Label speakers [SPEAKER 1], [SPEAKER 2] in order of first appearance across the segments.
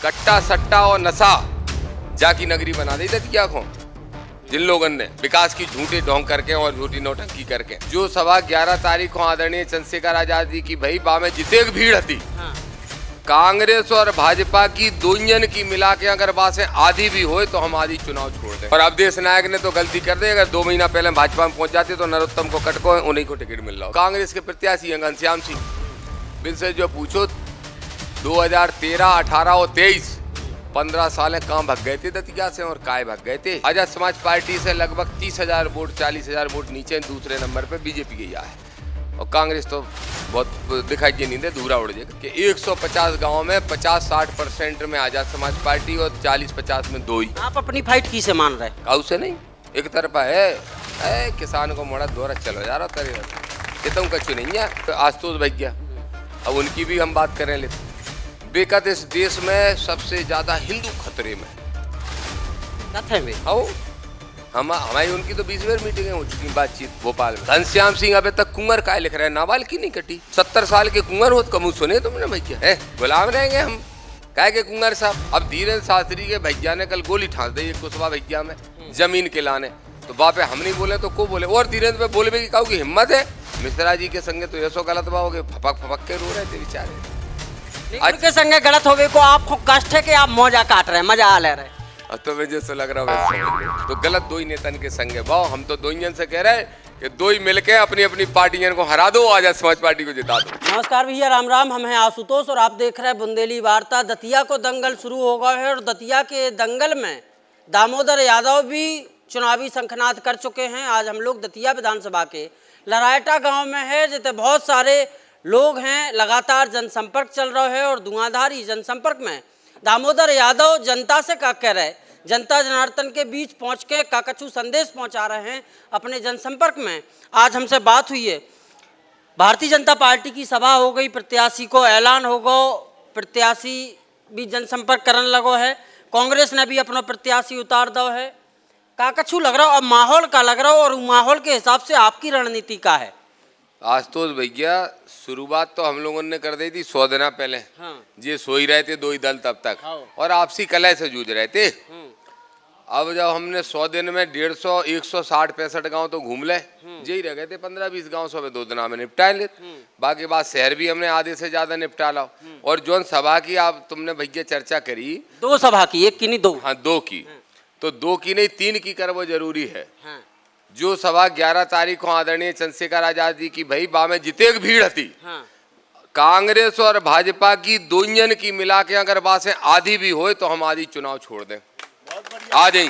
[SPEAKER 1] कट्टा सट्टा और नशा जाकी नगरी बना दी दतिया को जिन लोगों ने विकास की झूठे ढोंग करके और झूठी नौटंकी करके। जो सवा 11 तारीख को आदरणीय चंद्रशेखर आजाद जी की भाई बा में जितेक भीड़ थी। हाँ। कांग्रेस और भाजपा की दोइयन की मिला के अगर बातें आधी भी हो तो हम आधी चुनाव छोड़ दें। और अवधेश नायक ने तो गलती कर दी, अगर 2 महीना पहले भाजपा में पहुंच जाते तो नरोत्तम को कटको उन्हीं को टिकट मिल रहा हो। कांग्रेस के प्रत्याशी हैं घनश्याम सिंह, बिल से जो पूछो 2013, 18 और 23 15 साल कहाँ भग गए थे दतिया से और काय भग गए थे। आजाद समाज पार्टी से लगभग 30,000 वोट 40,000 वोट नीचे दूसरे नंबर पे बीजेपी गई है। और कांग्रेस तो बहुत दिखाई नहीं दे, धूरा उड़ जाएगा कि 150 गाँव में 50-60% में आजाद समाज पार्टी और 40-50 में दो ही।
[SPEAKER 2] आप अपनी फाइट किसे मान रहे हैं?
[SPEAKER 1] काऊ से नहीं, एक तरफा है किसान को मोड़ा दौरा चलो जा रहा तेरे कहता हूँ कच्चू नहीं है तो आशुतोष भैया। अब उनकी भी हम बात करें लेते बेकत इस देश में सबसे ज्यादा हिंदू खतरे में आओ। हमारी उनकी तो 20 बार मीटिंगें हो चुकी बातचीत भोपाल में। घनश्याम सिंह अबे तक कुंवर काय लिख रहे हैं, नाबाल की नहीं कटी 70 साल के कुंवर हो तो कमू सुने तुमने भैया है गुलाम रहेंगे हम काय के कुंवर साहब। अब धीरेन्द्र शास्त्री के भैया ने कल गोली ठांस दी कुशवा भैया में जमीन के लाने, तो बापे हम नहीं बोले तो को बोले। और धीरेन्द्र पे बोले की काऊ की हिम्मत है। मिश्रा जी के संगे तो ऐसो गलत बाओगे फपक के रो रहे थे बेचारे।
[SPEAKER 2] उनके संगे गलत हो गए को आपको कष्ट है कि आप मौजा काट रहे हैं, मजा आ ले रहे हैं।
[SPEAKER 1] तो मुझे तो लग रहा है तो गलत दो ही नेतन के संगे बाओ। हम तो दो जन से कह रहे हैं कि दो ही मिलके अपनी अपनी पार्टियों को हरा दो, आजाद समाज पार्टी को जिता दो।
[SPEAKER 2] नमस्कार भैया, राम राम। हम हैं आशुतोष और आप देख रहे हैं बुंदेली वार्ता। दतिया को दंगल शुरू हो गया है और दतिया के दंगल में दामोदर यादव भी चुनावी शंखनाद कर चुके हैं। आज हम लोग दतिया विधानसभा के लरायटा गाँव में है, जितने बहुत सारे लोग हैं। लगातार जनसंपर्क चल रहा है और धुआंधारी जनसंपर्क में दामोदर यादव जनता से क्या कह रहे, जनता जनार्दन के बीच पहुंच के काकचू संदेश पहुंचा रहे हैं अपने जनसंपर्क में। आज हमसे बात हुई है, भारतीय जनता पार्टी की सभा हो गई, प्रत्याशी को ऐलान हो गो, प्रत्याशी भी जनसंपर्क करने लगो है, कांग्रेस ने भी अपना प्रत्याशी उतार दो है। काकचू लग रहा हो, अब माहौल का लग रहा हो और माहौल के हिसाब से आपकी रणनीति का है?
[SPEAKER 1] आशुतोष भैया शुरुआत तो हम लोगों ने कर दी थी 100 दिन पहले। हाँ। ये सो ही रहे थे दो ही दल तब तक। हाँ। और आपसी कलह से जूझ रहे थे। अब जब हमने 100 दिन में 150 160 65 गांव तो घूम ले, यही रह गए थे 15-20 गांव सौ 2 दिन में निपटा ले। बाकी बात शहर भी हमने आधे से ज्यादा निपटा लाओ। और जोन सभा की आप तुमने भैया चर्चा करी,
[SPEAKER 2] 2 सभा की, एक की नहीं 2।
[SPEAKER 1] हाँ 2 की, तो 2 की नहीं 3 की कर वो जरूरी है। जो सवा 11 तारीख को आदरणीय चंद्रशेखर आजाद जी की भाई बा में जितेक भीड़ थी। हाँ। कांग्रेस और भाजपा की दोइयन की मिला के अगर बातें आधी भी हो तो हम आधी चुनाव छोड़ दें। आ जाइए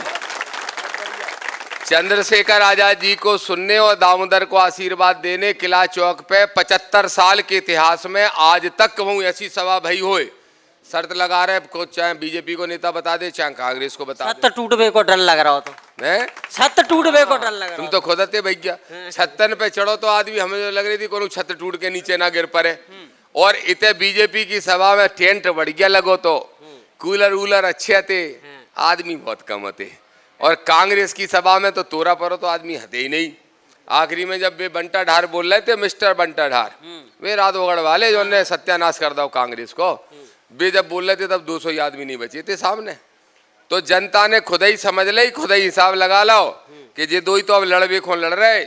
[SPEAKER 1] चंद्रशेखर आजाद जी को सुनने और दामोदर को आशीर्वाद देने किला चौक पे 75 साल के इतिहास में आज तक कहूँ ऐसी सभा भई होए। शर्त लगा रहे को, चाहे बीजेपी को नेता बता दे चाहे कांग्रेस को बता दे।
[SPEAKER 2] छत टूटवे को डर लग रहा हो तो छत टूटवे को डर लग रहा।
[SPEAKER 1] तुम तो खुद थे भैया, छतन पे चढ़ो तो आदमी हमें जो लग रही थी कोनो छत टूट के नीचे ना गिर पड़े। और इतने बीजेपी की सभा में टेंट बढ़िया लगो तो कूलर वूलर अच्छे थे, आदमी बहुत कम थे। और कांग्रेस की सभा में तो तोरा परो तो आदमी हते ही नहीं। आखिरी में जब वे बंटा ढार बोल रहे थे, मिस्टर बंटा ढार, वे राधोगढ़ वाले जो ने सत्यानाश कर दो कांग्रेस को, वे जब बोल रहे थे तब 200 ही आदमी नहीं बचे थे सामने। तो जनता ने खुद ही समझ ली, खुद ही हिसाब लगा लो कि ये 2 ही तो अब लड़बे खो लड़ रहे।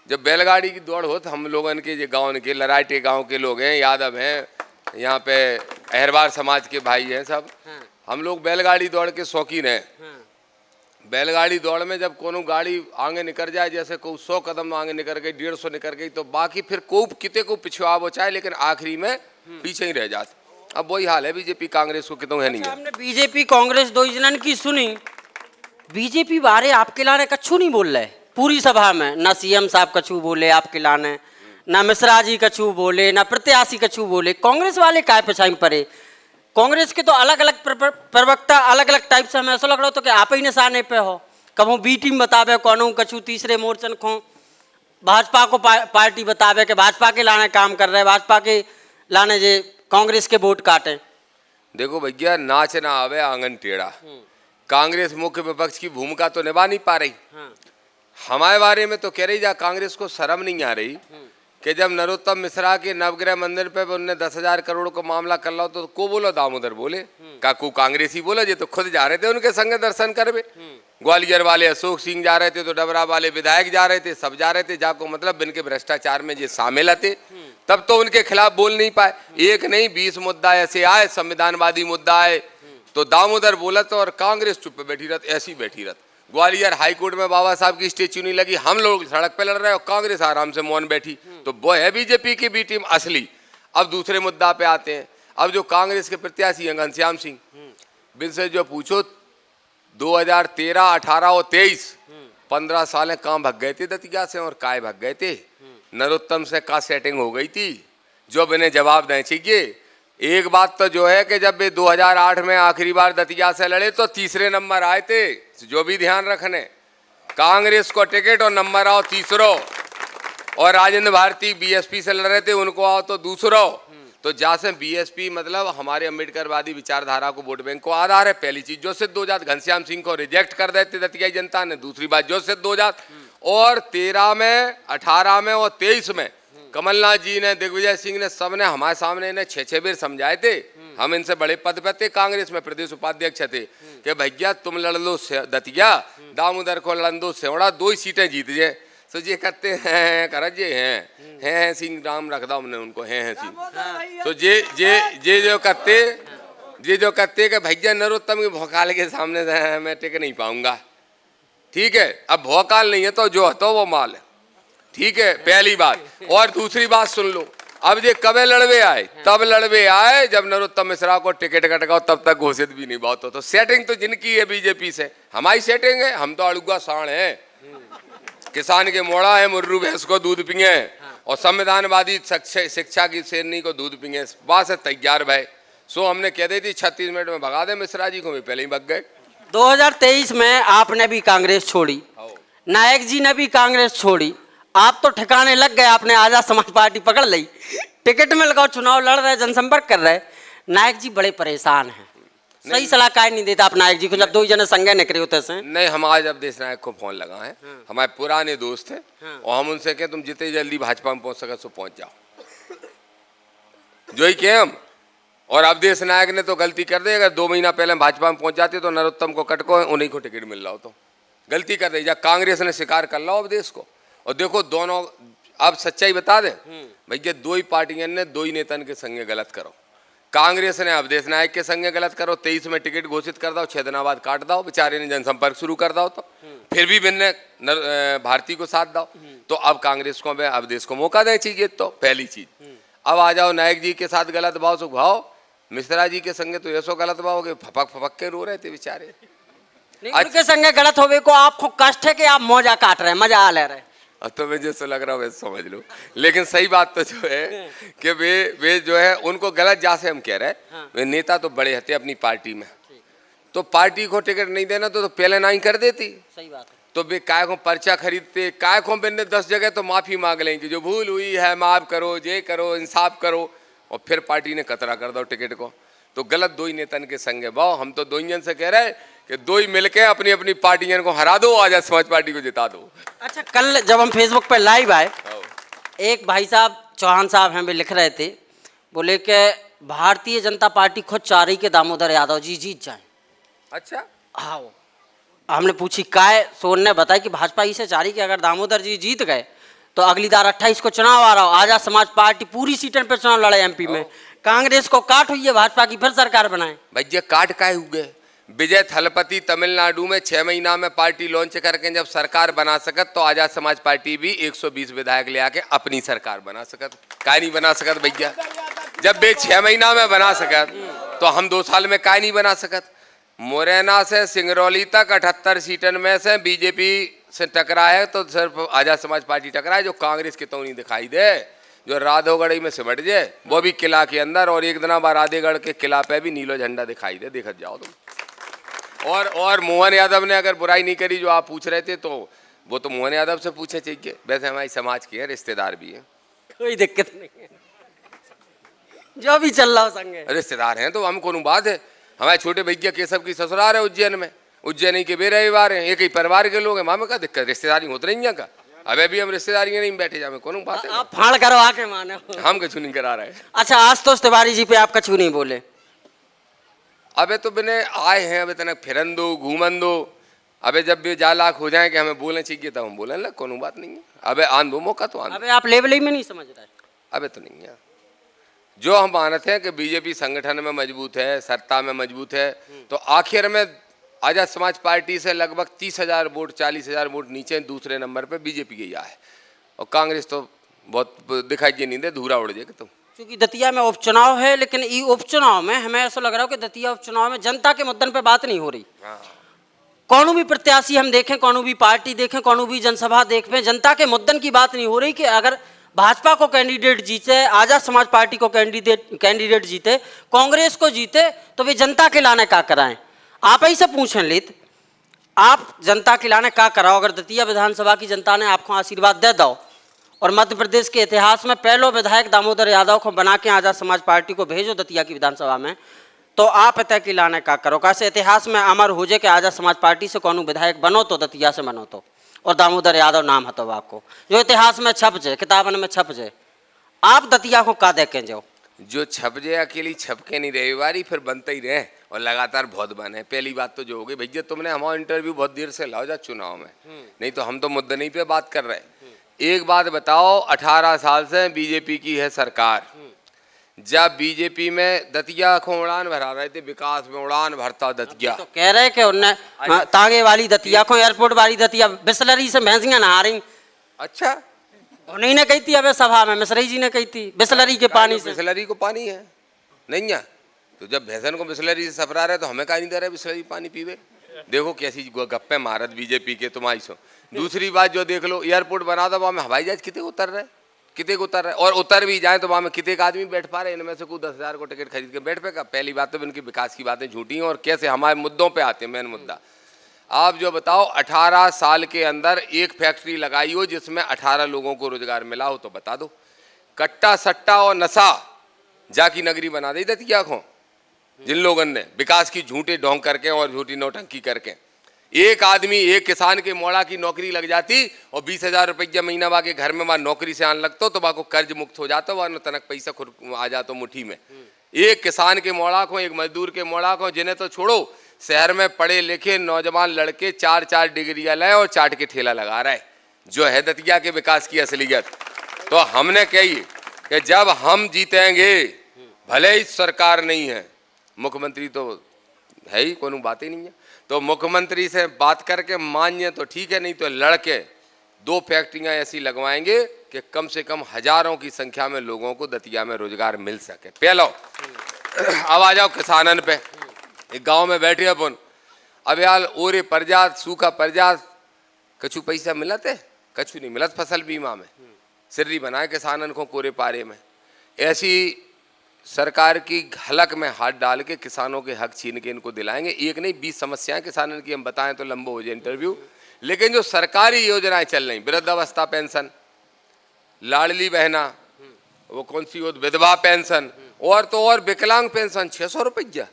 [SPEAKER 1] जब बैलगाड़ी की दौड़ हो तो हम लोगों के ये गाँव के लराइटे गांव के लोग हैं, यादव हैं, यहाँ पे अहरवार समाज के भाई हैं सब। हम लोग बैलगाड़ी दौड़ के शौकीन हैं। बैलगाड़ी दौड़ में जब कोनो गाड़ी आगे निकल जाए, जैसे को 100 कदम आगे निकल गई, 150 निकल गई, तो बाकी फिर को किते को पिछुआ वो चाहे, लेकिन आखिरी में पीछे ही रह जाते। अब वही हाल है बीजेपी कांग्रेस को कितों है नहीं है।
[SPEAKER 2] हमने बीजेपी कांग्रेस दो जनन की सुनी, बीजेपी बारे आपके लाने कछु नहीं बोल रहे पूरी सभा में। ना सीएम साहब कछु बोले आपके लाने, ना मिश्रा जी कछु बोले, ना प्रत्याशी कछु बोले। कांग्रेस वाले काय पिछाई पड़े? कांग्रेस के तो अलग अलग प्रवक्ता अलग अलग टाइप से हमें ऐसा लग रहा हो तो कि आप ही निशाने पे हो। कभी बी टीम बतावे कौन कछु तीसरे मोर्चन को, भाजपा को पार्टी बतावे कि भाजपा के लाने काम कर रहे, भाजपा के लाने जे कांग्रेस के वोट काटे।
[SPEAKER 1] देखो भैया, नाच ना आवे आंगन टेढ़ा। कांग्रेस मुख्य विपक्ष की भूमिका तो निभा नहीं पा रही। हमारे बारे में तो कह रही जा कांग्रेस को शर्म नहीं आ रही कि जब नरोत्तम मिश्रा के नवग्रह मंदिर पे उनने 10,000 करोड़ को मामला कर लो तो को बोलो दामोदर बोले काकू कांग्रेसी बोला जे तो खुद जा रहे थे उनके संग दर्शन करवे। ग्वालियर वाले अशोक सिंह जा रहे थे तो डबरा वाले विधायक जा रहे थे, सब जा रहे थे, जाको मतलब इनके भ्रष्टाचार में ये शामिल थे, तब तो उनके खिलाफ बोल नहीं पाए। एक नहीं 20 मुद्दा ऐसे आए, संविधानवादी मुद्दा आए तो दामोदर बोला तो और कांग्रेस चुप बैठी रहती, ऐसी बैठी रहती। ग्वालियर हाईकोर्ट में बाबा साहब की स्टेच्यू नहीं लगी, हम लोग सड़क पे लड़ रहे और कांग्रेस आराम से मौन बैठी, तो वो है बीजेपी की बी टीम असली। अब दूसरे मुद्दा पे आते हैं। अब जो कांग्रेस के प्रत्याशी हैं घनश्याम सिंह, बिन से जो पूछो 2013, 18 और 23 15 साल कहाँ भग गए थे दतिया से और काय भग गए थे। नरोत्तम से का सेटिंग हो गई थी जो इन्हें जवाब देना चाहिए। एक बात तो जो है कि जब वे 2008 में आखिरी बार दतिया से लड़े तो तीसरे नंबर आए थे, जो भी ध्यान रखने, कांग्रेस को टिकट और नंबर आओ तीसरो, और राजेंद्र भारती बीएसपी से लड़ रहे थे उनको आओ तो दूसरो। तो जैसे बीएसपी मतलब हमारे अम्बेडकरवादी विचारधारा को वोट बैंक को आधार है, पहली चीज जो सिद्ध हो जात। घनश्याम सिंह को रिजेक्ट कर देते दतियाई जनता ने, दूसरी बात जो सिद्ध हो जात। और 13 में, 18 में और 23 में कमलनाथ जी ने, दिग्विजय सिंह ने, सबने हमारे सामने इन्हें 6-6 बार समझाए थे। हम इनसे बड़े पद पे थे, कांग्रेस में प्रदेश उपाध्यक्ष थे, कि भैया तुम लड़ लो दतिया, दामोदर को लड़ दो सेवड़ा, 2 ही सीटें जीत जाए। तो ये कहते हैं करज ये हैं सिंह राम रख दो हमने उनको हैं सिंह। तो ये जो कहते कि भैया नरोत्तम के भोकाल के सामने से मैं टिक नहीं पाऊंगा। ठीक है, अब भोकाल नहीं है तो जो है तो वो माल है। ठीक है, पहली बात। और दूसरी बात सुन लो, अब ये कब लड़वे आए? तब लड़वे आए जब नरोत्तम मिश्रा को टिकट कटकाओ, तब तक घोषित भी नहीं बात हो। तो सेटिंग तो जिनकी है बीजेपी से, हमारी सेटिंग है, हम तो अड़ुआ साण है, किसान के मोड़ा है, मुर्रू भैंस को दूध पिए और संविधानवादी शिक्षा की शेरनी को दूध पिए, बस है तैयार भाई। सो हमने कह दी थी 36 मिनट में भगा दे मिश्रा जी को, भी पहले ही भग गए।
[SPEAKER 2] 2023 में आपने भी कांग्रेस छोड़ी, नायक जी ने भी कांग्रेस छोड़ी, आप तो ठिकाने लग गए, आपने आजाद समाज पार्टी पकड़ ली, टिकट में लगाओ, चुनाव लड़ रहे, जनसंपर्क कर रहे। नायक जी बड़े परेशान हैं, सही सलाह काय नहीं देता आप नायक जी को जब 2 जने संगे निकले होते से।
[SPEAKER 1] नहीं, हम आज अब देश नायक को फोन लगा है, हमारे पुराने दोस्त हैं, और हम उनसे कहें तुम जितनी जल्दी भाजपा में पहुंच सके सो पहुंच जाओ, जो ही कहें हम। और अब देश नायक ने तो गलती कर दी, अगर 2 महीना पहले भाजपा में पहुंच जाते तो नरोत्तम को कटको उन्हीं को टिकट मिल रहा हो, तो गलती कर दी। जब कांग्रेस ने स्वीकार कर लो अब देश को, और देखो दोनों अब सच्चाई बता दें भैया, 2 ही पार्टियों ने 2 ही नेतन के संगे गलत करो। कांग्रेस ने अब देश नायक के संगे गलत करो, 23 में टिकट घोषित कर दो, 6 दिनों बाद काट दो, बेचारे ने जनसंपर्क शुरू कर दो, तो फिर भी बिन्ने भारती को साथ दो। तो अब कांग्रेस को अब देश को मौका देना चाहिए। तो पहली चीज, अब आ जाओ नायक जी के साथ गलत भाव सुख भाव, मिश्रा जी के संगे तो ऐसो गलत भाव के फपक के रो रहे थे बेचारे।
[SPEAKER 2] उनके संगे गलत होवे को आपको कष्ट है कि आप मौजा काट रहे हैं, मजा आ ले रहे हैं?
[SPEAKER 1] अब तो मुझे ऐसा लग रहा है वैसे समझ लो, लेकिन सही बात तो जो है कि वे जो है उनको गलत जैसे हम कह रहे हैं, वे नेता तो बड़े हते अपनी पार्टी में, तो पार्टी को टिकट नहीं देना तो पहले ना ही कर देती।
[SPEAKER 2] सही बात है।
[SPEAKER 1] तो वे काय को पर्चा खरीदते, काय को बिन्ने 10 जगह तो माफी मांग लेंगे, जो भूल हुई है माफ करो, ये करो, इंसाफ करो, और फिर पार्टी ने कतरा कर दो टिकट को। तो गलत 2 ही नेतन के संगे भाव, हम तो 2 ही जन से कह रहे हैं कि 2 ही मिलके अपनी अपनी पार्टियों को हरा दो, आजाद समाज पार्टी को जिता दो।
[SPEAKER 2] अच्छा, कल जब हम फेसबुक पे लाइव आए, एक भाई साहब चौहान साहब हैं, वे लिख रहे थे, बोले कि भारतीय जनता पार्टी खुद चाह रही कि दामोदर यादव जी जीत जाएं।
[SPEAKER 1] अच्छा,
[SPEAKER 2] हाँ, हमने पूछी काय, सोन ने बताया कि भाजपा इसे चाह रही कि अगर दामोदर जी जीत गए तो अगली बार 28 को चुनाव आ रहा हो, आजाद समाज पार्टी पूरी सीटों पर चुनाव लड़े एमपी में, कांग्रेस को काट हुई है, भाजपा की फिर सरकार बनाए।
[SPEAKER 1] भैया काट काय हुए? विजय थलपति तमिलनाडु में 6 महीना में पार्टी लॉन्च करके जब सरकार बना सकत, तो आजाद समाज पार्टी भी 120 विधायक ले आके अपनी सरकार बना सकत। काय नहीं बना सकत भैया? जब वे 6 महीना में बना सकत तो हम 2 साल में काय नहीं बना सकत? मुरैना से सिंगरौली तक 78 सीटन में से बीजेपी से टकराए तो सिर्फ आजाद समाज पार्टी टकराए, जो कांग्रेस की तो नहीं दिखाई दे, जो राधोगढ़ में सिमट जाए, वो भी किला के अंदर, और एक दिन बाद राधेगढ़ के किला पे भी नीलो झंडा दिखाई दे, देखत जाओ तुम। और मोहन यादव ने अगर बुराई नहीं करी, जो आप पूछ रहे थे, तो वो तो मोहन यादव से पूछे चाहिए, वैसे हमारी समाज के हैं, रिश्तेदार भी हैं,
[SPEAKER 2] कोई दिक्कत नहीं है, जो भी चल रहा हो संगे
[SPEAKER 1] रिश्तेदार हैं, तो हम कौन बात है। हमारे छोटे भैया केशव की ससुराल है उज्जैन में, उज्जैन के बेरविवार हैं, एक ही परिवार के लोग हैं, मामे का दिक्कत रिश्तेदारी होती नहीं है का। अबे भी हम रिश्तेदारी में नहीं बैठे जावे कौन बात है।
[SPEAKER 2] आप फाड़ करवा के माने हो।
[SPEAKER 1] हम कछु नहीं करा रहे।
[SPEAKER 2] अच्छा, आशुतोष तिवारी जी पे आप कछु नहीं बोले?
[SPEAKER 1] अबे तो बिने आए हैं, अबे तनक फिरन दो घूमन दो। अबे जब भी जालाक हो जाए कि हमें बोलना चाहिए तब हम बोले ना, कोनो बात नहीं है। अबे आन दो मौका तो आन।
[SPEAKER 2] अबे आप लेवल ही में नहीं समझ रहे?
[SPEAKER 1] अबे तो नहीं है। जो हम मानते हैं कि बीजेपी संगठन में मजबूत है, सत्ता में मजबूत है, तो आखिर में आजाद समाज पार्टी से लगभग 30,000 वोट 40,000 वोट नीचे दूसरे नंबर पे बीजेपी गया है। और कांग्रेस तो बहुत दिखाई नहीं दे, धूरा उड़ जाएगा। तो
[SPEAKER 2] क्योंकि दतिया में उपचुनाव है, लेकिन ये उपचुनाव में हमें ऐसा लग रहा है कि दतिया उपचुनाव में जनता के मुद्दन पे बात नहीं हो रही। कौन भी प्रत्याशी हम देखें, कौन भी पार्टी देखें, कौन भी जनसभा देखें, जनता के मुद्दन की बात नहीं हो रही कि अगर भाजपा को कैंडिडेट जीते, आजाद समाज पार्टी को कैंडिडेट जीते, कांग्रेस को जीते, तो वे जनता के लाने का कराएं। आप ही से पूछें लित, आप जनता के लाने का कराओ अगर दतिया विधानसभा की जनता ने आपको आशीर्वाद दे दो और मध्य प्रदेश के इतिहास में पहलो विधायक दामोदर यादव को बना के आजाद समाज पार्टी को भेजो दतिया की विधानसभा में, तो आप तय की लाने का करो। कैसे इतिहास में अमर हो जाए कि आजाद समाज पार्टी से कौन विधायक बनो तो दतिया से बनो तो, और दामोदर यादव नाम हतो आपको, जो इतिहास में छप जाए, किताबन में छप जाए। आप दतिया को का देखें जो
[SPEAKER 1] छप जाए अकेली छपके नहीं रहे बारी, फिर बनते ही रहे और लगातार बहुत बने। पहली बात तो जो हो गई भैया, तुमने हमारा इंटरव्यू बहुत देर से लाओ जा चुनाव में, नहीं तो हम तो मुद्दे नहीं पे बात कर रहे। एक बात बताओ, 18 साल से बीजेपी की है सरकार। जब बीजेपी में दतिया को उड़ान भरा रहे थे, विकास में उड़ान भरता दतिया।
[SPEAKER 2] तो कह रहे कि उनने तांगे वाली दतिया को, एयरपोर्ट वाली दतिया, बिस्लरी से भैंसियां नहा रही।
[SPEAKER 1] अच्छा,
[SPEAKER 2] उन्हीं ने कही थी अबे सभा में, मिश्री जी ने कही थी बिस्लरी के पानी से।
[SPEAKER 1] बिस्लरी को पानी है नहीं है, तो जब भैंसन को बिस्लरी से सपरा रहे तो हमें कहा नहीं दे रहे बिस्लरी पानी पीवे। देखो कैसी गप्पे मारत बीजेपी के तुम्हारी सो। दूसरी बात जो देख लो, एयरपोर्ट बना दो, वहाँ में हवाई जहाज कितने उतर रहे, कितने को उतर रहे, और उतर भी जाए तो वहाँ में कितने आदमी बैठ पा रहे, इनमें से कोई 10,000 को टिकट खरीद के बैठ पेगा। पहली बात तो इनकी विकास की बातें झूठी हैं और कैसे हमारे मुद्दों पे आते हैं। मेन मुद्दा आप जो बताओ, 18 साल के अंदर एक फैक्ट्री लगाई हो जिसमें 18 लोगों को रोजगार मिला हो तो बता दो। कट्टा सट्टा और नशा जाकी नगरी बना दी दतिया को जिन लोगों ने विकास की झूठे ढोंग करके और झूठी नौटंकी करके। एक आदमी, एक किसान के मोड़ा की नौकरी लग जाती और 20,000 रुपया महीना वाके घर में वहाँ नौकरी से आने लगता तो वाको कर्ज मुक्त हो जाता, वहाँ तनक पैसा खुद आ जाता मुट्ठी में। एक किसान के मोड़ा को, एक मजदूर के मोड़ा को, जिन्हें तो छोड़ो, शहर में पढ़े लिखे नौजवान लड़के 4-4 डिग्रियां लाए और चाट के ठेला लगा रहे, जो है दतिया के विकास की असलियत। तो हमने कही कि जब हम जीतेंगे, भले ही सरकार नहीं है, मुख्यमंत्री तो है ही, कोई बात ही नहीं है, तो मुख्यमंत्री से बात करके मानिए तो ठीक है, नहीं तो लड़के 2 फैक्ट्रियां ऐसी लगवाएंगे कि कम से कम हजारों की संख्या में लोगों को दतिया में रोजगार मिल सके। पहलो अब आ जाओ किसानन पे। एक गांव में बैठे अपन, अब यार ओरे परजात, सूखा परजात, कछु पैसा मिलत है, कछु नहीं मिलत फसल बीमा में, सिर्री बनाए किसानन को कोरे पारे में। ऐसी सरकार की हलक में हाथ डाल के किसानों के हक छीन के इनको दिलाएंगे। एक नहीं 20 समस्याएं किसानों की हम बताएं तो लंबा हो जाए इंटरव्यू। लेकिन जो सरकारी योजनाएं चल रही, वृद्धावस्था पेंशन, लाडली बहना, वो कौन सी विधवा पेंशन, और तो और विकलांग पेंशन 600 रुपया।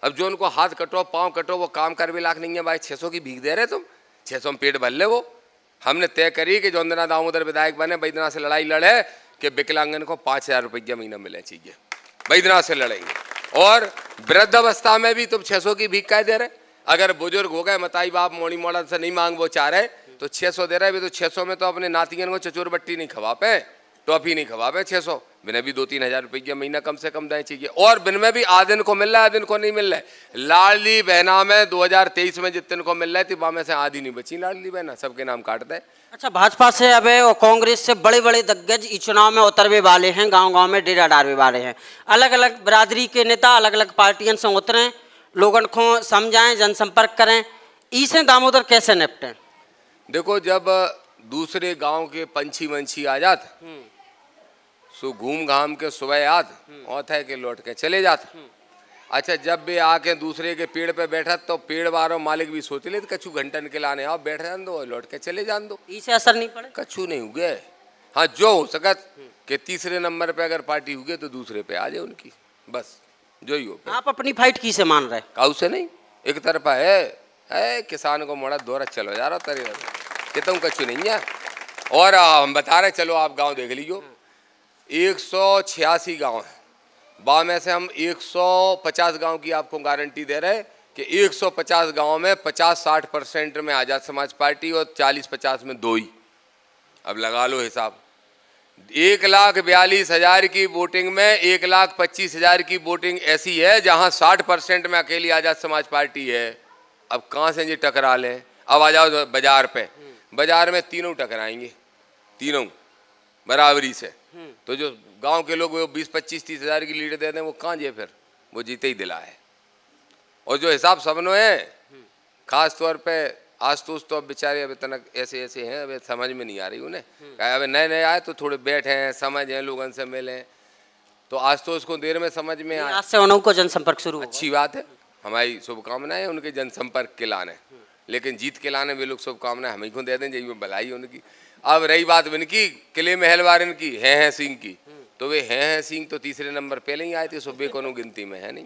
[SPEAKER 1] अब जो उनको हाथ कटो पाँव कटो वो काम कर भी लाख नहीं है भाई, 600 की भीख दे रहे तुम, 600 में पेट भर ले। वो हमने तय करी कि जो दामोदर विधायक बने बैद्यनाथ से लड़ाई लड़े कि विकलांगन को 5,000 रुपया महीना मिलना चाहिए, बैद्यनाथ से लड़ेंगे। और वृद्धावस्था में भी तुम 600 की भीख दे रहे। अगर बुजुर्ग हो गए, मताई बाप मोड़ी मोड़ा से नहीं मांग वो चाह रहे तो 600 दे रहे भी, तो 600 में तो अपने नातियन को चचोर बट्टी नहीं खवा पे, टॉफी नहीं खवा पे। 600 बिना भी 2-3 हज़ार रुपया महीना कम से कम देना चाहिए। और बिन में भी आदिन को मिल रहा है, आदिन को नहीं मिल रहा है। लाडली बहना में 2023 में जितने को मिल रहे थे वहाँ में से आधी नहीं बची लाडली बहना, सबके नाम काट दे।
[SPEAKER 2] अच्छा, भाजपा से अब और कांग्रेस से बड़े बड़े दिग्गज इस चुनाव में उतरवे वाले हैं, गांव-गांव में डेरा डालवे वाले हैं। अलग अलग बिरादरी के नेता अलग अलग पार्टियों से उतरें, लोगों को समझाएं, जनसंपर्क करें। इसे दामोदर कैसे निपटें?
[SPEAKER 1] देखो, जब दूसरे गांव के पंछी वंछी आ जाते सो घूम घाम के सुबह आत और थे के लौट के चले जाते। अच्छा, जब भी आके दूसरे के पेड़ पे बैठा तो पेड़ वालों मालिक भी सोच ले कछु घंटन के लाने आओ, बैठ जान दो, लौट के चले जान दो,
[SPEAKER 2] इसे असर नहीं पड़े,
[SPEAKER 1] कछु नहीं हुए। हाँ, जो हो सकत कि तीसरे नंबर पे अगर पार्टी हुई तो दूसरे पे आ जाए उनकी, बस जो ही हो।
[SPEAKER 2] आप अपनी फाइट किसे मान रहे?
[SPEAKER 1] काऊ से नहीं, एक तरफा है किसान को मोड़ा दौरा चलो जा रहा तेरे कि तुम कछु नहीं है। और हम बता रहे, चलो आप गांव देख लीजिए, 186 गांव है, वहाँ में से हम 150 गांव की आपको गारंटी दे रहे हैं कि 150 गांव में 50-60% में आज़ाद समाज पार्टी और 40-50 में दो ही। अब लगा लो हिसाब, 1,42,000 की वोटिंग में 1,25,000 की वोटिंग ऐसी है जहां 60% में अकेली आज़ाद समाज पार्टी है। अब कहाँ से ये टकरा लें? अब आ जाओ बाजार पे, बाजार में तीनों टकराएंगे, तीनों बराबरी से। तो जो गांव के लोग वो 20-25-30 हज़ार की लीड दे दें, वो कहाँ जे फिर वो जीते ही दिला है। और जो हिसाब सबनो है, खास तौर पे आशुतोष तो अब बेचारे अभी तक ऐसे ऐसे हैं, अभी समझ में नहीं आ रही उन्हें। अभी नए नए आए तो थोड़े बैठे हैं, समझ हैं, लोगों से मिले, तो आशुतोष को देर में समझ में आया।
[SPEAKER 2] आज से उन्हों को जनसंपर्क शुरू होगा।
[SPEAKER 1] अच्छी बात है, हमारी शुभकामनाएं उनके जनसंपर्क के लाने, लेकिन जीत के लाने वे लोग शुभकामनाएं हमें को दे दें, यही में भलाई उनकी। अब रही बात इनकी किले महलवार इनकी है सिंह की, तो वे हैं सिंह तो तीसरे नंबर पहले ही आए थे, सुबह को गिनती में है नहीं।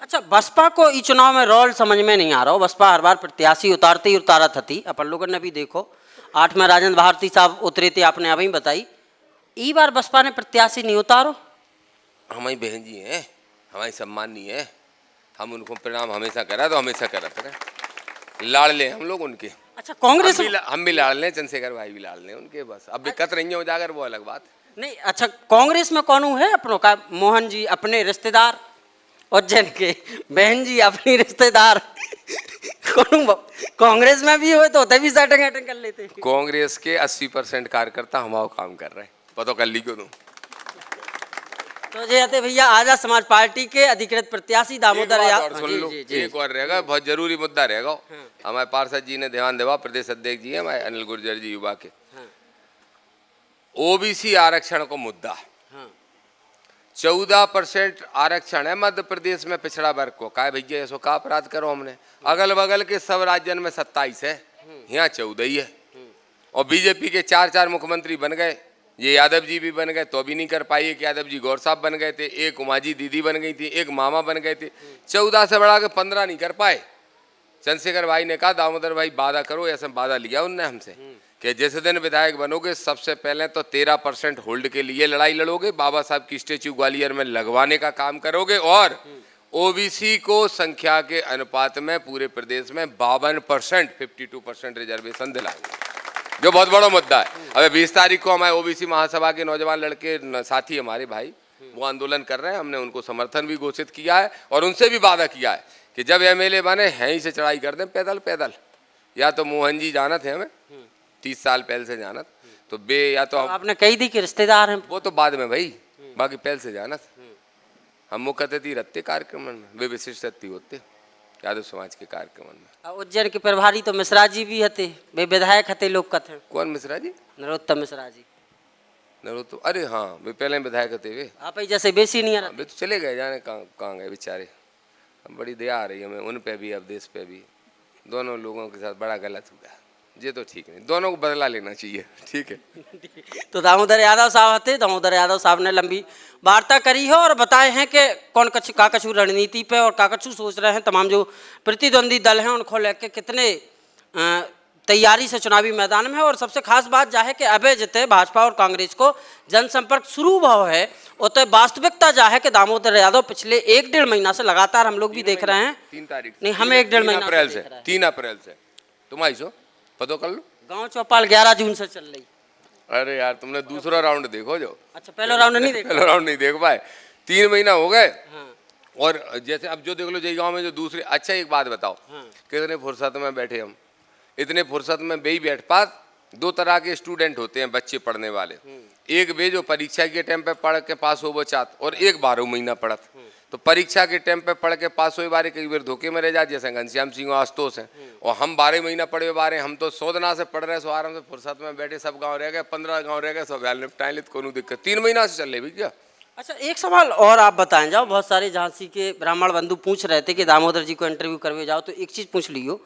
[SPEAKER 2] अच्छा, बसपा को इस चुनाव में रोल समझ में नहीं आ रहा हो। बसपा हर बार प्रत्याशी उतारते ही उतारा थी, अपन लोगों ने भी देखो 8 में राजेंद्र भारती साहब उतरे थे, आपने अभी बताई। ई बार बसपा ने प्रत्याशी नहीं उतारो।
[SPEAKER 1] हमारी बहन जी हैं, हमारी सम्माननीय है, हम उनको प्रणाम हमेशा करा तो हमेशा करते रहे, लाड़ ले हम लोग उनके।
[SPEAKER 2] अच्छा, कांग्रेस
[SPEAKER 1] हम भी लाड़ लें, चंद्रशेखर भाई भी लाड़ लें उनके, बस अब दिक्कत नहीं है उजागर, वो अलग बात
[SPEAKER 2] नहीं। अच्छा, कांग्रेस में कौन है अपनों का? मोहन जी अपने रिश्तेदार, उज्जैन के बहन जी अपनी रिश्तेदार कौन कांग्रेस में भी हो तो भी सेटिंग कर लेते।
[SPEAKER 1] कांग्रेस के 80% कार्यकर्ता हमारा काम कर रहे हैं, पता कर ली क्यों तुम।
[SPEAKER 2] तो जयते भैया, आज़ाद समाज पार्टी के अधिकृत प्रत्याशी दामोदर यादव,
[SPEAKER 1] सुन लो, एक और रहेगा, बहुत जरूरी मुद्दा रहेगा। हमारे पार्षद जी ने ध्यान देवा, प्रदेश अध्यक्ष जी है हमारे अनिल गुर्जर जी युवा के, ओबीसी आरक्षण को मुद्दा। 14% आरक्षण है मध्य प्रदेश में पिछड़ा वर्ग को, का भैया ऐसो का अपराध करो हमने? अगल बगल के सब राज्यों में 27 है, यहाँ 14 ही है। और बीजेपी के 4 मुख्यमंत्री बन गए, ये यादव जी भी बन गए तो भी नहीं कर पाई। एक यादव जी गौर साहब बन गए थे, एक उमाजी दीदी बन गई थी, एक मामा बन गए थे, 14 से बढ़ा के 15 नहीं कर पाए। चंद्रशेखर भाई ने कहा दामोदर भाई वादा करो, ऐसा वादा लिया उनने हमसे कि जैसे दिन विधायक बनोगे सबसे पहले तो 13% होल्ड के लिए लड़ाई लड़ोगे, बाबा साहब की स्टेच्यू ग्वालियर में लगवाने का काम करोगे, और ओबीसी को संख्या के अनुपात में पूरे प्रदेश में 52% 52% रिजर्वेशन दिलाएंगे, जो बहुत बड़ा मुद्दा है। अबे 20 तारीख को हमारे ओबीसी महासभा के नौजवान लड़के साथी हमारे भाई वो आंदोलन कर रहे हैं, हमने उनको समर्थन भी घोषित किया है और उनसे भी वादा किया है कि जब एमएलए बने हैं ही से चढ़ाई कर दें पैदल पैदल। या तो मोहन जी जानत है हमें 30 साल पहले से जानत, तो बे या तो
[SPEAKER 2] आपने कही थी कि रिश्तेदार हैं,
[SPEAKER 1] वो तो बाद में भाई, बाकी पहले से जानत। हम मुख्य अतिथि रहते कार्यक्रम में, वे विशिष्ट अतिथि होते यादव समाज के कार्यक्रम में।
[SPEAKER 2] उज्जैन के प्रभारी तो मिश्रा जी भी हते, वे विधायक हते लोग कथे।
[SPEAKER 1] कौन मिश्रा जी?
[SPEAKER 2] नरोत्तम मिश्रा जी।
[SPEAKER 1] नरोत्तम, अरे हाँ वे पहले विधायक थे वे।
[SPEAKER 2] आप ही जैसे बेसी नहीं
[SPEAKER 1] वे तो चले गए, जाने कहाँ गए बेचारे। बड़ी दया आ रही है हमें उन पे भी, अब देश पे भी। दोनों लोगों के साथ बड़ा गलत हुआ, ये तो ठीक नहीं, दोनों को बदला लेना चाहिए, ठीक है।
[SPEAKER 2] तो दामोदर यादव साहब थे, दामोदर यादव साहब ने लंबी वार्ता करी है और बताए हैं कि कौन का कछु रणनीति पे और का कछु सोच रहे हैं। तमाम जो प्रतिद्वंदी दल हैं उनको लेकर कितने तैयारी से चुनावी मैदान में है। और सबसे खास बात जा है कि अबे जिते भाजपा और कांग्रेस को जनसंपर्क शुरू भाव है, उतने वास्तविकता जा है कि दामोदर यादव पिछले 1-1.5 महीना से लगातार हम लोग भी देख रहे हैं।
[SPEAKER 1] 3 तारीख
[SPEAKER 2] नहीं, हमें 1-1.5 महीना
[SPEAKER 1] 3 अप्रैल से तुम आई सो पता कर लो।
[SPEAKER 2] गांव चौपाल 11 जून से चल रही।
[SPEAKER 1] अरे यार तुमने दूसरा राउंड देखो जो।
[SPEAKER 2] अच्छा, पहला राउंड नहीं देखा?
[SPEAKER 1] पहला राउंड नहीं देख पाए, 3 महीना हो गए। और जैसे अब जो देख लो जय गांव में जो दूसरे। अच्छा एक बात बताओ, कितने फुर्सत में बैठे हम, इतने फुर्सत में बे ही बैठ पास। 2 तरह के स्टूडेंट होते हैं बच्चे पढ़ने वाले, एक वे जो परीक्षा के टाइम पे पढ़ के पास हो वो चाहत, और एक 12 महीना पढ़त। तो परीक्षा के टाइम पे पढ़ के पास हो बारे कई बार धोखे में रह जाते, जैसे घनश्याम सिंह और आशुतोष हैं। और हम 12 महीना पढ़े बारे, हम तो 100 दिना से पढ़ रहे, सो आराम से फुर्सत में बैठे, सब गाँव रह गए, 15 गाँव रह गए, सब निपटाए लेते, कोई दिक्कत। 3 महीना से चल रहे भैया।
[SPEAKER 2] अच्छा, एक सवाल और आप बताएं जाओ। बहुत सारे झांसी के ब्राह्मण बंधु पूछ रहे थे कि दामोदर जी को इंटरव्यू करवे जाओ, तो एक चीज पूछ लियो,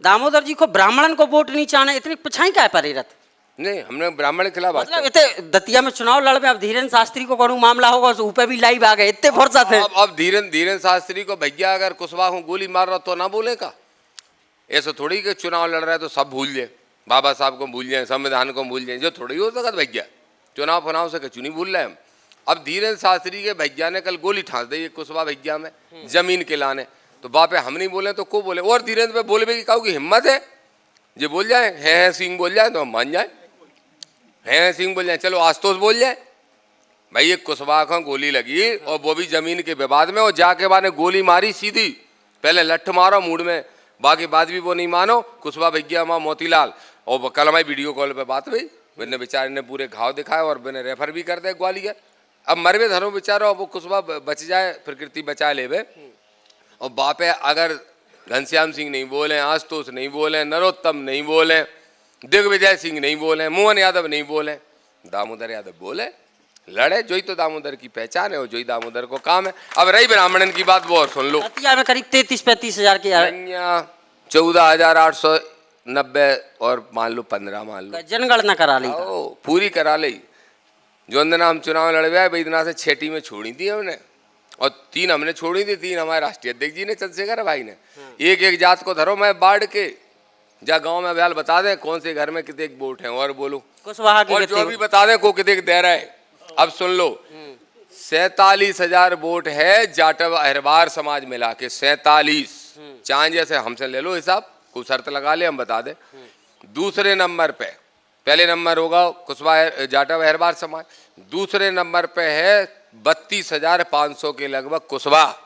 [SPEAKER 2] दामोदर जी को ब्राह्मणन को वोट नहीं चाहना, इतनी पिछाई क्या है परिरत?
[SPEAKER 1] नहीं, हमने ब्राह्मण के खिलाफ
[SPEAKER 2] मतलब इतने दतिया में चुनाव लड़ में अब धीरेन्द्र शास्त्री को कौन मामला होगा, ऊपर भी लाइव आ गए, इतने फुर्सत है।
[SPEAKER 1] अब धीरेन्द्र शास्त्री को भैया अगर कुशवाहा को गोली मार रहा तो ना बोले का? ऐसा थोड़ी कि चुनाव लड़ रहा है तो सब भूल जाए, बाबा साहब को भूल जाए, संविधान को भूल जाए, जो थोड़ी हो सकता भैया। चुनाव फुनाव से कचू नहीं भूल रहे हम। अब धीरेन्द्र शास्त्री के भैया ने कल गोली ठांस दी कुशवाहा भैया में जमीन के लाने, तो बापे हम नहीं बोले तो को बोले। और धीरेन्द्र पे बोलने की काऊ की हिम्मत है, जो बोल जाए हैं सिंह बोल जाए तो हम मान जाए, हैं सिंह बोल जाए, चलो आशुतोष बोल जाए। भाई ये कुशवाहा को गोली लगी और वो भी जमीन के विवाद में, और जाके बाद ने गोली मारी सीधी, पहले लठ मारो मूड में, बाकी बात भी वो नहीं मानो। कुशवाहा भैया माँ मोतीलाल, और कल हमारी वीडियो कॉल पे बात हुई, मैंने बेचारे ने पूरे घाव दिखाए और मैंने रेफर भी कर दे ग्वालियर। अब मरवे धरो बेचारो, वो कुशवाहा बच जाए, प्रकृति बचा लेवे। और बापे अगर घनश्याम सिंह नहीं बोले, आशुतोष नहीं बोले, नरोत्तम नहीं बोले, दिग्विजय सिंह नहीं बोले, मोहन यादव नहीं बोले, दामोदर यादव बोले, लड़े। जोई तो दामोदर की पहचान है और जोई दामोदर को काम है। अब रही ब्राह्मणन की बात, वो और सुन लो।
[SPEAKER 2] दतिया में करीब 33-35 हजार की
[SPEAKER 1] 14,890 और मान लो 15 मान लो
[SPEAKER 2] जनगणना करा ली,
[SPEAKER 1] पूरी करा ली। जो दिन हम चुनाव लड़वे वही दिन से 6 टीमें छोड़ी थी हमने, और 3 हमने छोड़ी थी, 3 हमारे राष्ट्रीय अध्यक्ष जी ने, चंद्रशेखर भाई ने। एक एक जात को धरो, मैं बाढ़ के जा गांव में बयाल बता दें कौन से घर में कितने वोट हैं और बोलो,
[SPEAKER 2] कुशवाहा
[SPEAKER 1] और जो भी बता दें को कितने दे रहा है। अब सुन लो, 47,000 वोट है जाटव अहिरवार समाज मिला के, 47। चाहे जैसे हमसे ले लो हिसाब, कोई शर्त लगा ले हम बता दें। दूसरे नंबर पे, पहले नंबर होगा कुशवाहा जाटव अहिरवार समाज, दूसरे नंबर पे है 32,500 के लगभग कुशवाहा,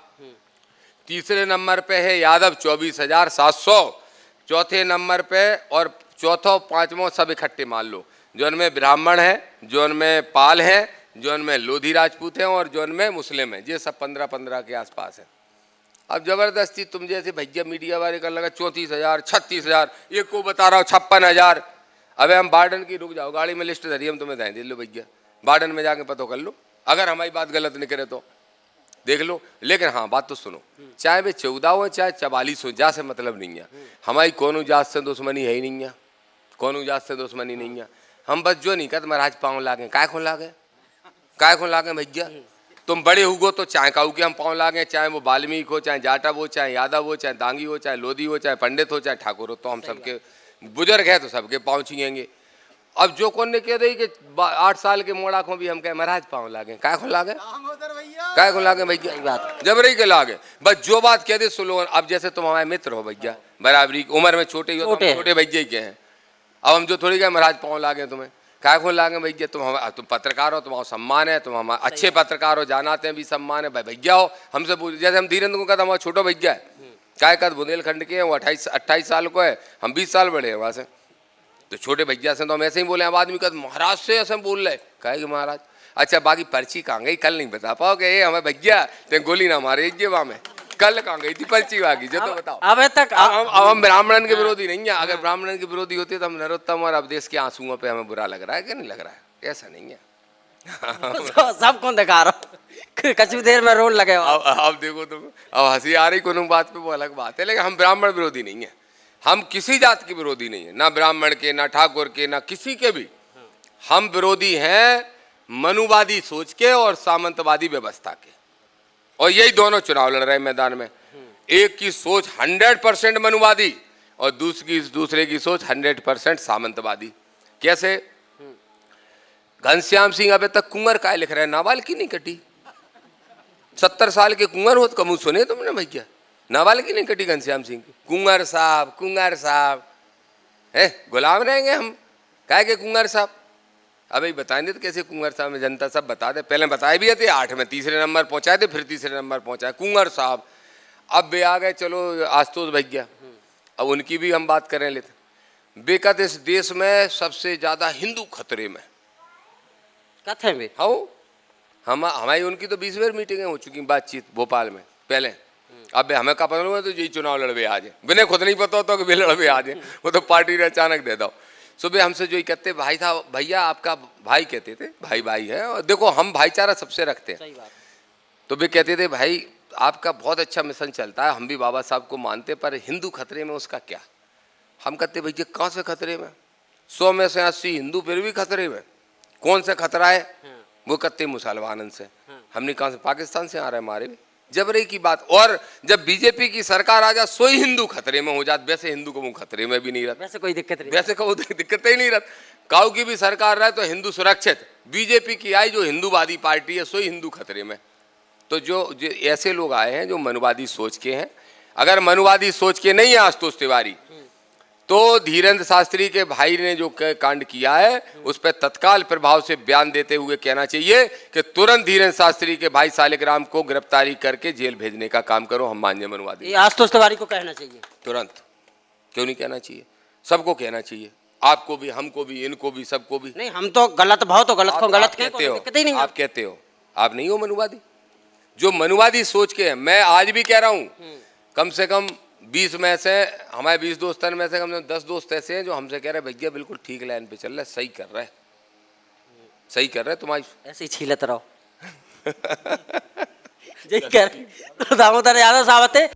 [SPEAKER 1] तीसरे नंबर पे है यादव 24,700, चौथे नंबर पे, और चौथो पांचवों सब इकट्ठे मान लो, जो उनमें ब्राह्मण है, जो उनमें पाल है, जो उनमें लोधी राजपूत हैं, और जो उनमें मुस्लिम है, ये सब 15-15 के आसपास है। अब जबरदस्ती तुम जैसे भैया मीडिया वाले कर लगा 34,000, 36,000, एक को बता रहा हूँ 56,000। अबे हम बार्डन की, रुक जाओ गाड़ी में लिस्ट धरी, हम तुम्हें दे लो भैया, बार्डन में जाके पता कर लो, अगर हमारी बात गलत नहीं करे तो देख लो। लेकिन हाँ बात तो सुनो, चाहे वे 14 हो चाहे 44 हो, जा से मतलब नहीं है हमारी, कोनो जात से दुश्मनी है ही नहीं है, कोनो जात से दुश्मनी नहीं है। हम बस जो नहीं कहते महाराज पाँव लागे, काय खून लागे, काय खून लागे भैया, तुम बड़े हुगो तो चाहे काऊ के हम पाँव लागे, चाहे वो वाल्मीकि हो, चाहे जाटव हो, चाहे यादव हो, चाहे दांगी हो, चाहे लोधी हो, चाहे पंडित हो, चाहे ठाकुर हो, तो हम सबके बुजुर्ग है तो सबके पाँव छीएंगे। अब जो कौन ने कह रही कि 8 साल के मोड़ा को भी हम कहे महाराज पाँव लागे, काय खून लागे, काय खून लागे भैया, जबरी के लागे। बस जो बात कह दे सुनो। अब जैसे तुम हमारे मित्र हो भैया, बराबरी उम्र में छोटे हो, छोटे भैया ही के हैं, अब हम जो थोड़ी कहे महाराज पाँव लागे तुम्हें, काय खून लागे भैया, तुम पत्रकार हो, तुम्हारा सम्मान है, तुम हमारे अच्छे पत्रकार हो, जानाते हैं भी सम्मान है, भाई भैया हो हमसे पूछ। जैसे हम धीरेन्द्र को कहते हमारा छोटा भैया है, काय कद बुंदेलखंड के हैं, वो 28 साल को है, हम 20 साल बड़े हैं वहाँ से, तो छोटे भैया से तो हम ऐसे ही बोले। अब आदमी कहते महाराज से ऐसे बोल रहे, कहे कि महाराज अच्छा बाकी पर्ची कहाँ गई, कल नहीं बता पाओगे ये हमें भैया, ते गोली ना मारे ये वहाँ में, कल कहाँ गई थी पर्ची बाकी, जो तो बताओ।
[SPEAKER 2] अब तक
[SPEAKER 1] अब हम ब्राह्मणन के विरोधी नहीं है, अगर ब्राह्मणन के विरोधी होते तो हम नरोत्तम और अवधेश के आंसुओं पे हमें बुरा लग रहा है कि नहीं लग रहा है, ऐसा नहीं है।
[SPEAKER 2] तो सब कौन दिखा रहा, कछु देर में रोल लगे।
[SPEAKER 1] अब देखो तुम, अब हंसी आ रही कोनो बात पे, वो अलग बात है, लेकिन हम ब्राह्मण विरोधी नहीं है, हम किसी जात के विरोधी नहीं है, ना ब्राह्मण के, ना ठाकुर के, ना किसी के भी। हम विरोधी हैं मनुवादी सोच के और सामंतवादी व्यवस्था के, और यही दोनों चुनाव लड़ रहे हैं मैदान में। एक की सोच 100% मनुवादी और दूसरे की सोच 100% सामंतवादी। कैसे? घनश्याम सिंह अबे तक कुंवर काय लिख रहे हैं, नाबाल की नहीं कटी, 70 साल के कुंवर हो, कमू सुने तुमने भैया, नाबाल की नहीं कटी घनश्याम सिंह की। कुंवर साहब है, गुलाम रहेंगे हम, काय के कुंवर साहब। अबे बताएंगे तो कैसे कुंवर साहब में, जनता सब बता दे, पहले बताए भी थे 8 में, तीसरे नंबर पहुंचाए थे, फिर तीसरे नंबर पहुंचाए कुंवर साहब। अब बे आ गए चलो आशुतोष भैया, अब उनकी भी हम बात करें लेते। बेकत इस देश में सबसे ज्यादा हिंदू खतरे में
[SPEAKER 2] कथे में
[SPEAKER 1] हाँ, हमारी उनकी तो 20 बार मीटिंगें हो चुकी बातचीत भोपाल में पहले। अब हमें का पता हुआ तो यही चुनाव लड़वे आज, बिना खुद नहीं पता होता कि वे लड़वे आज, वो तो पार्टी ने अचानक दे दो। सुबह हमसे जो ही कहते भाई था भैया आपका भाई, कहते थे भाई है, और देखो हम भाईचारा सबसे रखते हैं, तो वे कहते थे भाई आपका बहुत अच्छा मिशन चलता है, हम भी बाबा साहब को मानते, पर हिंदू खतरे में उसका क्या। हम कहते भैया कहाँ से खतरे में, 100 में से 80 हिंदू फिर भी खतरे में, कौन सा खतरा है। वो कहते मुसलमानन से, हमने कहाँ से, पाकिस्तान से आ रहे हैं हमारे भी, जबरे की बात। और जब बीजेपी की सरकार आ जा सोई हिंदू खतरे में हो जात, वैसे हिंदू को वो खतरे में भी नहीं रहता,
[SPEAKER 2] वैसे कोई दिक्कत नहीं।
[SPEAKER 1] वैसे को दिक्कत ही नहीं रहती। काऊ की भी सरकार रहे तो हिंदू सुरक्षित, बीजेपी की आई जो हिंदूवादी पार्टी है सोई हिंदू खतरे में। तो जो ऐसे लोग आए हैं जो मनुवादी सोच के हैं, अगर मनुवादी सोच के नहीं है आशुतोष तिवारी, तो धीरेन्द्र शास्त्री के भाई ने जो कांड किया है उस पर तत्काल प्रभाव से बयान देते हुए कहना चाहिए कि तुरंत धीरेन्द्र शास्त्री के भाई सालिग्राम को गिरफ्तारी करके जेल भेजने का काम करो, हम मान्य मनुवादी।
[SPEAKER 2] ये आशुतोष तिवारी को कहना चाहिए
[SPEAKER 1] तुरंत, क्यों नहीं कहना चाहिए? सबको कहना चाहिए, आपको भी, हमको भी, इनको भी, सबको भी।
[SPEAKER 2] नहीं, हम तो गलत भाव तो गलत को गलत
[SPEAKER 1] कहते हो,
[SPEAKER 2] दिक्कत ही नहीं।
[SPEAKER 1] आप कहते हो, आप नहीं हो मनुवादी। जो मनुवादी सोच के है, मैं आज भी कह रहा हूँ, कम से कम 20 में से, हमारे 20 दोस्तों में से कम से कम 10 दोस्त ऐसे हैं जो हमसे कह रहे हैं भैया बिल्कुल ठीक लाइन पे चल रहा है, सही कर रहा है, सही कर रहा है, तुम्हारी
[SPEAKER 2] ऐसे ही छीलत रहो। यही कह रहे दामोदर यादव साहब थे।